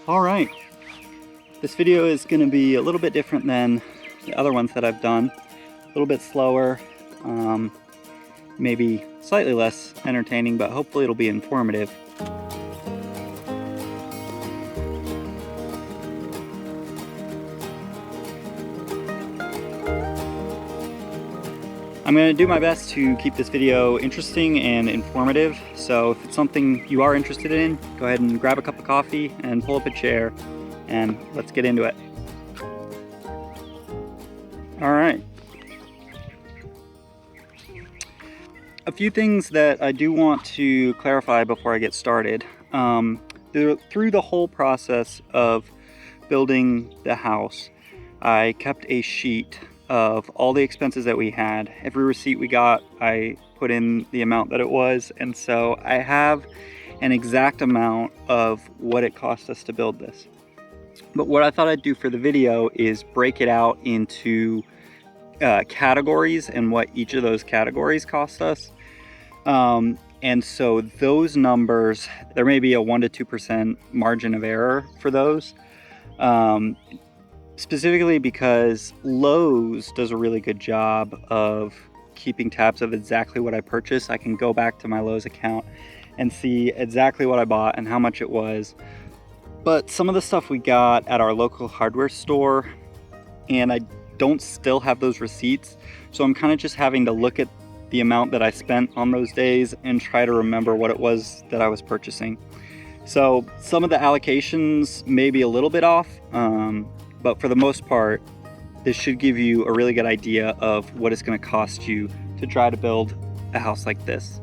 All right, this video is going to be a little bit different than the other ones that I've done. A little bit slower, maybe slightly less entertaining, but hopefully it'll be informative. I'm going to do my best to keep this video interesting and informative, so if it's something you are interested in, go ahead and grab a cup of coffee and pull up a chair and let's get into it. All right. A few things that I do want to clarify before I get started. Through the whole process of building the house, I kept a sheet of all the expenses that we had. Every receipt we got, I put in the amount that it was, and so I have an exact amount of what it cost us to build this. But what I thought I'd do for the video is break it out into categories and what each of those categories cost us. And so those numbers, there may be a 1% to 2% margin of error for those. Specifically because Lowe's does a really good job of keeping tabs of exactly what I purchased. I can go back to my Lowe's account and see exactly what I bought and how much it was. But some of the stuff we got at our local hardware store, and I don't still have those receipts, so I'm kind of just having to look at the amount that I spent on those days and try to remember what it was that I was purchasing. So some of the allocations may be a little bit off, but for the most part, this should give you a really good idea of what it's going to cost you to try to build a house like this.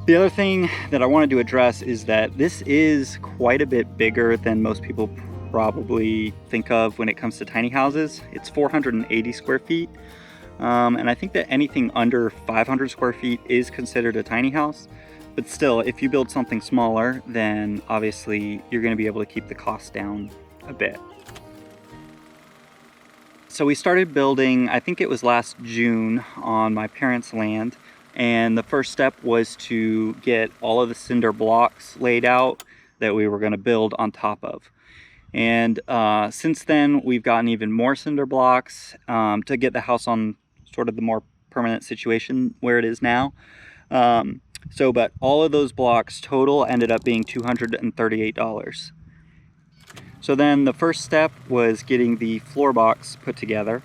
The other thing that I wanted to address is that this is quite a bit bigger than most people probably think of when it comes to tiny houses. It's 480 square feet, and I think that anything under 500 square feet is considered a tiny house. But still, if you build something smaller, then obviously you're going to be able to keep the cost down a bit. So we started building, I think it was last June, on my parents' land, and the first step was to get all of the cinder blocks laid out that we were going to build on top of. And since then, we've gotten even more cinder blocks to get the house on sort of the more permanent situation where it is now. But all of those blocks total ended up being $238. So then the first step was getting the floor box put together.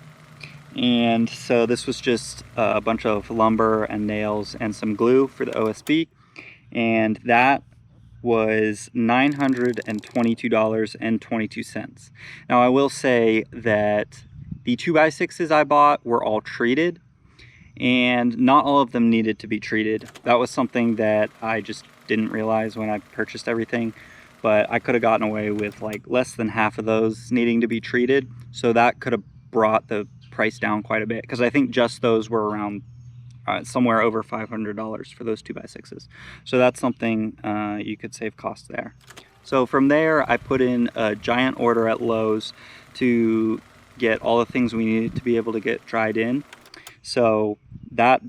And so this was just a bunch of lumber and nails and some glue for the OSB. And that was $922.22. Now I will say that the 2x6s I bought were all treated, and not all of them needed to be treated. That was something that I just didn't realize when I purchased everything. But I could have gotten away with like less than half of those needing to be treated. So that could have brought the price down quite a bit, because I think just those were around somewhere over $500 for those 2x6s. So that's something you could save cost there. So from there, I put in a giant order at Lowe's to get all the things we needed to be able to get dried in. So that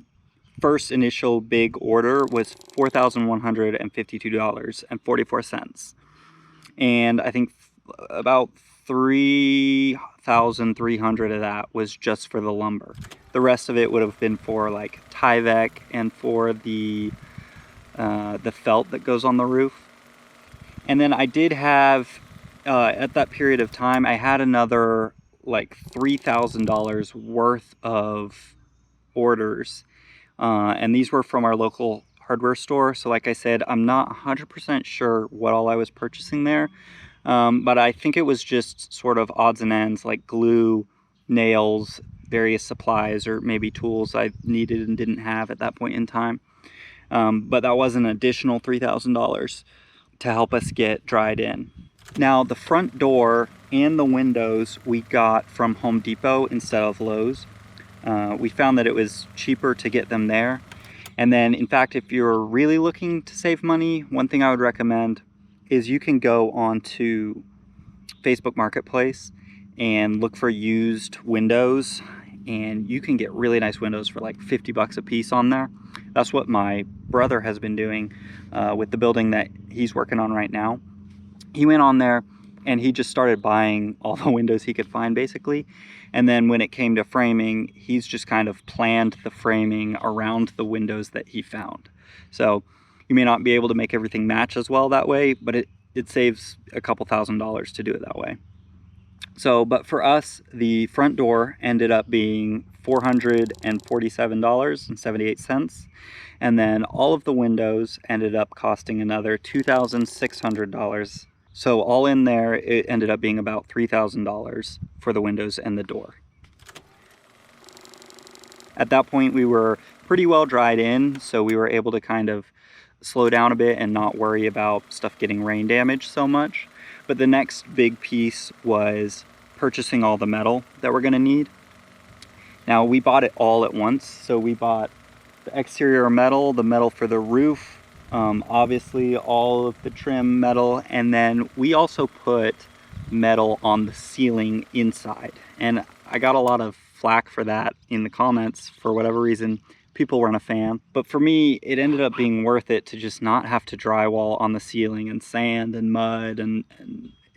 first initial big order was $4,152.44. And I think about 3,300 of that was just for the lumber. The rest of it would have been for like Tyvek and for the felt that goes on the roof. And then I did have, at that period of time, I had another like $3,000 worth of orders. And these were from our local hardware store. So like I said, I'm not 100% sure what all I was purchasing there. But I think it was just sort of odds and ends, like glue, nails, various supplies, or maybe tools I needed and didn't have at that point in time. But that was an additional $3,000 to help us get dried in. Now the front door and the windows we got from Home Depot instead of Lowe's. We found that it was cheaper to get them there. And then, in fact, if you're really looking to save money, one thing I would recommend is you can go onto Facebook Marketplace and look for used windows, and you can get really nice windows for like 50 bucks a piece on there. That's what my brother has been doing with the building that he's working on right now. He went on there and he just started buying all the windows he could find basically. And then when it came to framing, he's just kind of planned the framing around the windows that he found. So you may not be able to make everything match as well that way, but it saves a couple $1,000s to do it that way. So, but for us, the front door ended up being $447.78. And then all of the windows ended up costing another $2,600. So all in there, it ended up being about $3,000 for the windows and the door. At that point, we were pretty well dried in, so we were able to kind of slow down a bit and not worry about stuff getting rain damage so much. But the next big piece was purchasing all the metal that we're gonna need. Now, we bought it all at once, so we bought the exterior metal, the metal for the roof, obviously all of the trim metal, and then we also put metal on the ceiling inside. And I got a lot of flack for that in the comments. For whatever reason, people weren't a fan. But for me, it ended up being worth it to just not have to drywall on the ceiling and sand and mud, and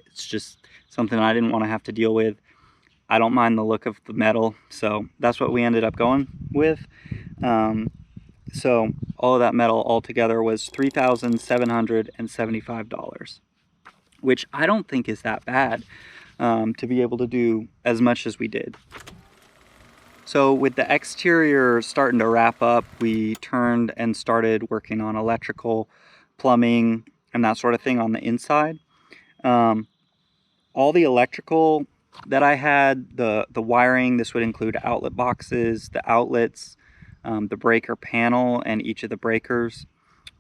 it's just something I didn't want to have to deal with. I don't mind the look of the metal, so that's what we ended up going with. So all of that metal altogether was $3,775, which I don't think is that bad to be able to do as much as we did. So with the exterior starting to wrap up, we turned and started working on electrical, plumbing, and that sort of thing on the inside. All the electrical that I had, the wiring, this would include outlet boxes, the outlets, the breaker panel, and each of the breakers.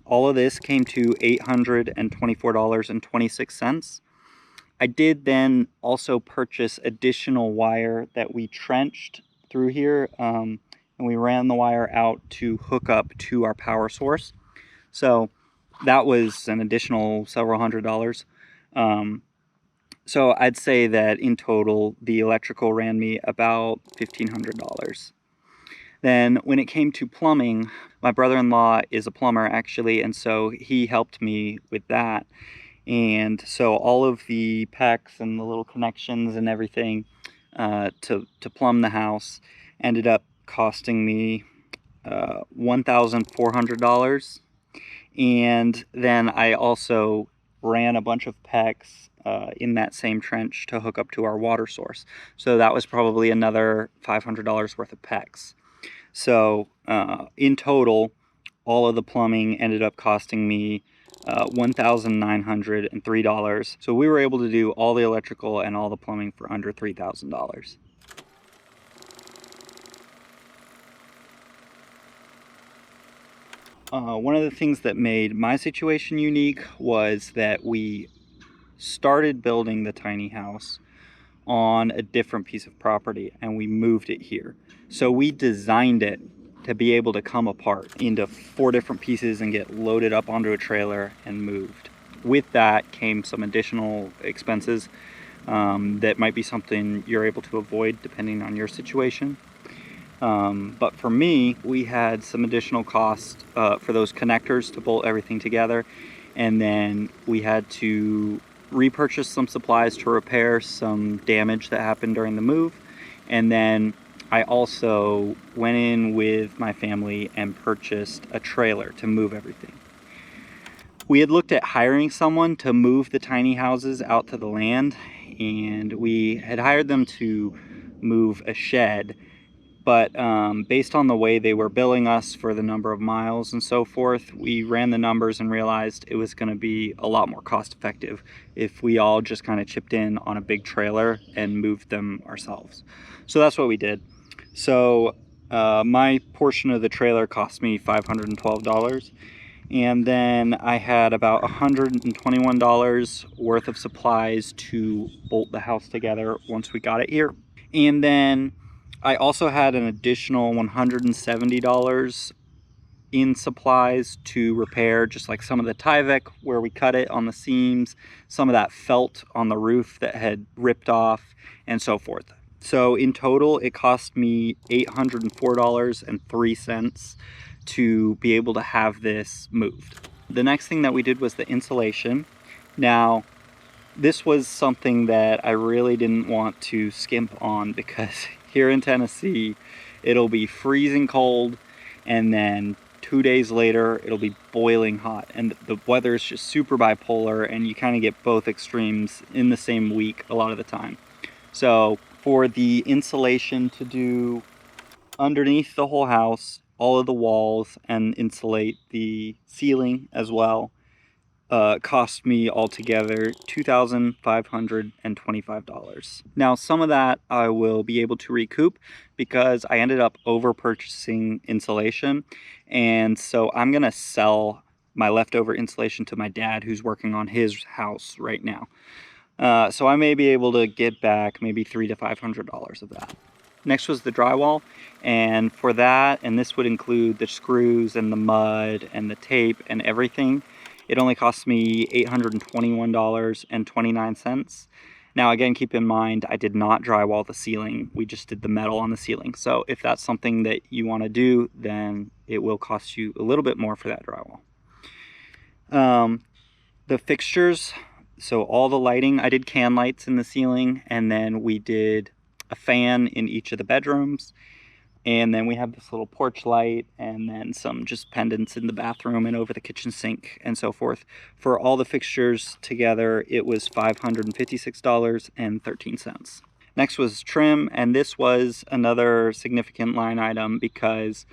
All of this came to $824.26. I did then also purchase additional wire that we trenched through here, and we ran the wire out to hook up to our power source. So that was an additional several $100s. So I'd say that in total, the electrical ran me about $1,500. Then when it came to plumbing, my brother-in-law is a plumber actually, and so he helped me with that. And so all of the PEX and the little connections and everything to plumb the house ended up costing me $1,400. And then I also ran a bunch of PEX in that same trench to hook up to our water source. So that was probably another $500 worth of PEX. So in total, all of the plumbing ended up costing me $1,903. So we were able to do all the electrical and all the plumbing for under $3,000. One of the things that made my situation unique was that we started building the tiny house on a different piece of property and we moved it here. So we designed it to be able to come apart into 4 different pieces and get loaded up onto a trailer and moved. With that came some additional expenses that might be something you're able to avoid depending on your situation. But for me, we had some additional costs for those connectors to bolt everything together, and then we had to repurchase some supplies to repair some damage that happened during the move. And then I also went in with my family and purchased a trailer to move everything. We had looked at hiring someone to move the tiny houses out to the land, and we had hired them to move a shed. But based on the way they were billing us for the number of miles and so forth, we ran the numbers and realized it was going to be a lot more cost effective if we all just kind of chipped in on a big trailer and moved them ourselves. So that's what we did. So my portion of the trailer cost me $512. And then I had about $121 worth of supplies to bolt the house together once we got it here. And then I also had an additional $170 in supplies to repair just like some of the Tyvek where we cut it on the seams, some of that felt on the roof that had ripped off, and so forth. So in total, it cost me $804.03 to be able to have this moved. The next thing that we did was the insulation. Now, This was something that I really didn't want to skimp on, because here in Tennessee, it'll be freezing cold, and then 2 days later, it'll be boiling hot. And the weather is just super bipolar, and you kind of get both extremes in the same week a lot of the time. So for the insulation to do underneath the whole house, all of the walls, and insulate the ceiling as well, cost me altogether $2,525. Now, some of that I will be able to recoup because I ended up over purchasing insulation, and so I'm gonna sell my leftover insulation to my dad, who's working on his house right now. So I may be able to get back maybe $300 to $500 of that. Next was the drywall, and for that, and this would include the screws and the mud and the tape and everything, it only cost me $821.29. Now again, keep in mind, I did not drywall the ceiling, we just did the metal on the ceiling. So if that's something that you want to do, then it will cost you a little bit more for that drywall. The fixtures, so all the lighting, I did can lights in the ceiling, and then we did a fan in each of the bedrooms, and then we have this little porch light, and then some just pendants in the bathroom and over the kitchen sink and so forth. For all the fixtures together, it was $556.13. Next was trim, and this was another significant line item because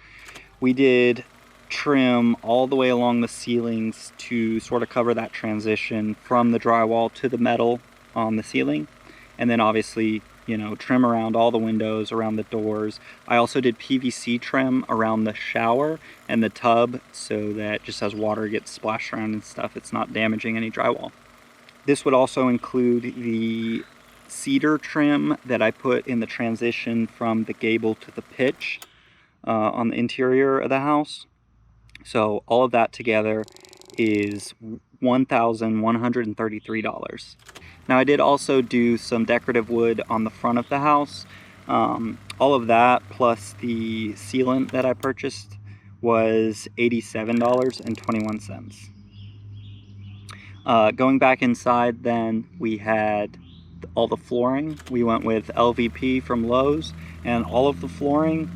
we did trim all the way along the ceilings to sort of cover that transition from the drywall to the metal on the ceiling, and then obviously, you know, trim around all the windows, around the doors. I also did PVC trim around the shower and the tub, so that just as water gets splashed around and stuff, it's not damaging any drywall. This would also include the cedar trim that I put in the transition from the gable to the pitch on the interior of the house. So all of that together is $1,133. Now I did also do some decorative wood on the front of the house. All of that plus the sealant that I purchased was $87.21. Going back inside, then we had all the flooring. We went with LVP from Lowe's, and all of the flooring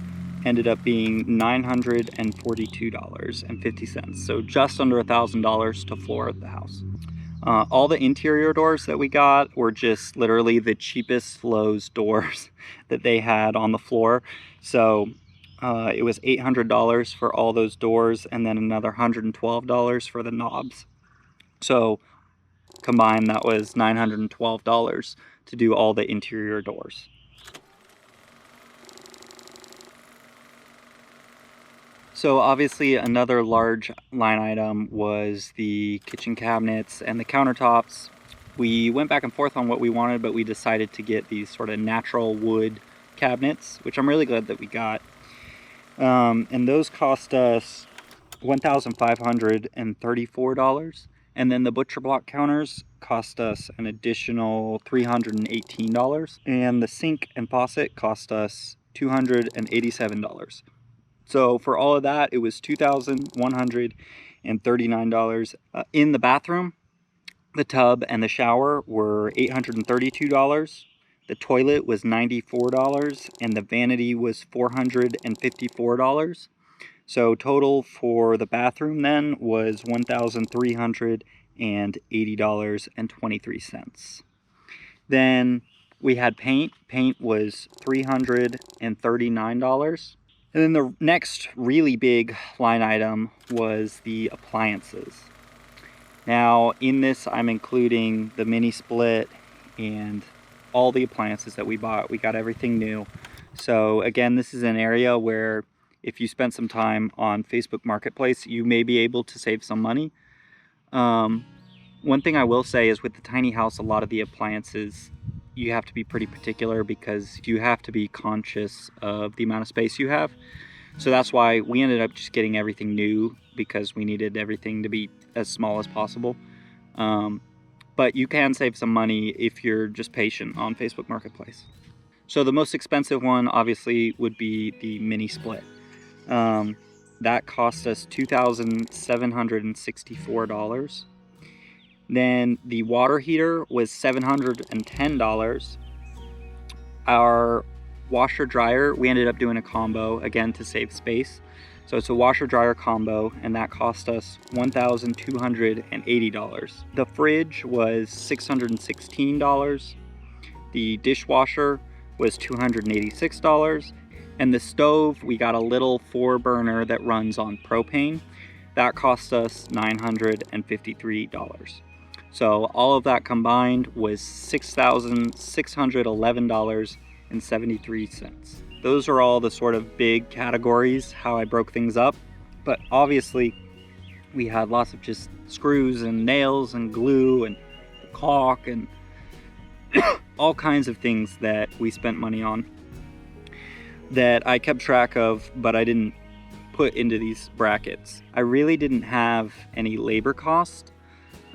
ended up being $942.50. So just under $1,000 to floor the house. All the interior doors that we got were just literally the cheapest Lowe's doors that they had on the floor. So it was $800 for all those doors, and then another $112 for the knobs. So combined, that was $912 to do all the interior doors. So obviously another large line item was the kitchen cabinets and the countertops. We went back and forth on what we wanted, but we decided to get these sort of natural wood cabinets, which I'm really glad that we got. And those cost us $1,534. And then the butcher block counters cost us an additional $318. And the sink and faucet cost us $287. So for all of that, it was $2,139. In the bathroom, the tub and the shower were $832. The toilet was $94, and the vanity was $454. So total for the bathroom then was $1,380.23. Then we had paint. Paint was $339. And then the next really big line item was the appliances. Now in this, I'm including the mini split and all the appliances that we bought. We got everything new. So again, this is an area where if you spend some time on Facebook Marketplace, you may be able to save some money. One thing I will say is with the tiny house, a lot of the appliances, you have to be pretty particular because you have to be conscious of the amount of space you have. So that's why we ended up just getting everything new, because we needed everything to be as small as possible. But you can save some money if you're just patient on Facebook Marketplace. So the most expensive one obviously would be the mini split. That cost us $2,764. Then the water heater was $710. Our washer dryer, we ended up doing a combo again to save space. So it's a washer dryer combo, and that cost us $1,280. The fridge was $616. The dishwasher was $286. And the stove, we got a little 4-burner that runs on propane. That cost us $953. So all of that combined was $6,611.73. Those are all the sort of big categories, how I broke things up. But obviously, we had lots of just screws and nails and glue and caulk and all kinds of things that we spent money on that I kept track of, but I didn't put into these brackets. I really didn't have any labor cost.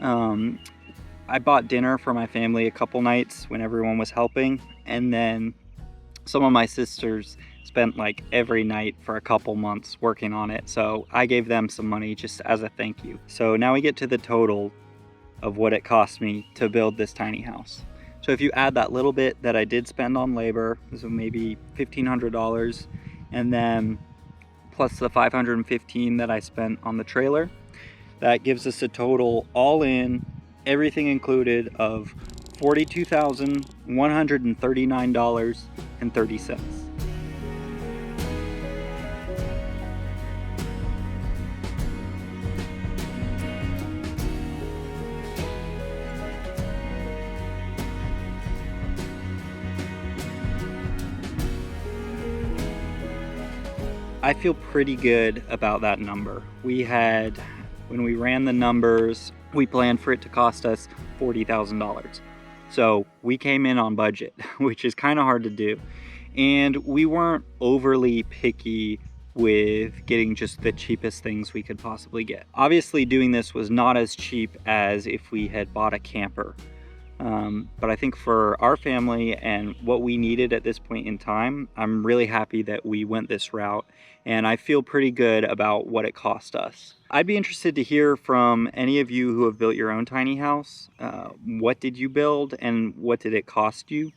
I bought dinner for my family a couple nights when everyone was helping, and then some of my sisters spent like every night for a couple months working on it, so I gave them some money just as a thank you. So now we get to the total of what it cost me to build this tiny house. So if you add that little bit that I did spend on labor, so maybe $1,500, and then plus the $515 that I spent on the trailer, that gives us a total all in, everything included, of $42,139.30. I feel pretty good about that number. When we ran the numbers, we planned for it to cost us $40,000. So we came in on budget, which is kind of hard to do. And we weren't overly picky with getting just the cheapest things we could possibly get. Obviously, doing this was not as cheap as if we had bought a camper. But I think for our family and what we needed at this point in time, I'm really happy that we went this route, and I feel pretty good about what it cost us. I'd be interested to hear from any of you who have built your own tiny house. What did you build and what did it cost you?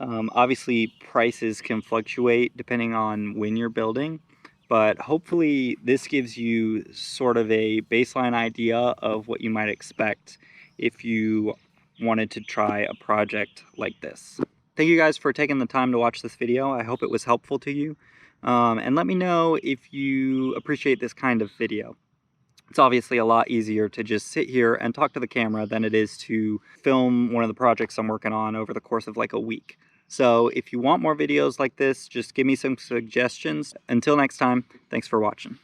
Obviously, prices can fluctuate depending on when you're building, but hopefully this gives you sort of a baseline idea of what you might expect if you wanted to try a project like this. Thank you guys for taking the time to watch this video. I hope it was helpful to you. And let me know if you appreciate this kind of video. It's obviously a lot easier to just sit here and talk to the camera than it is to film one of the projects I'm working on over the course of like a week. So if you want more videos like this, just give me some suggestions. Until next time, thanks for watching.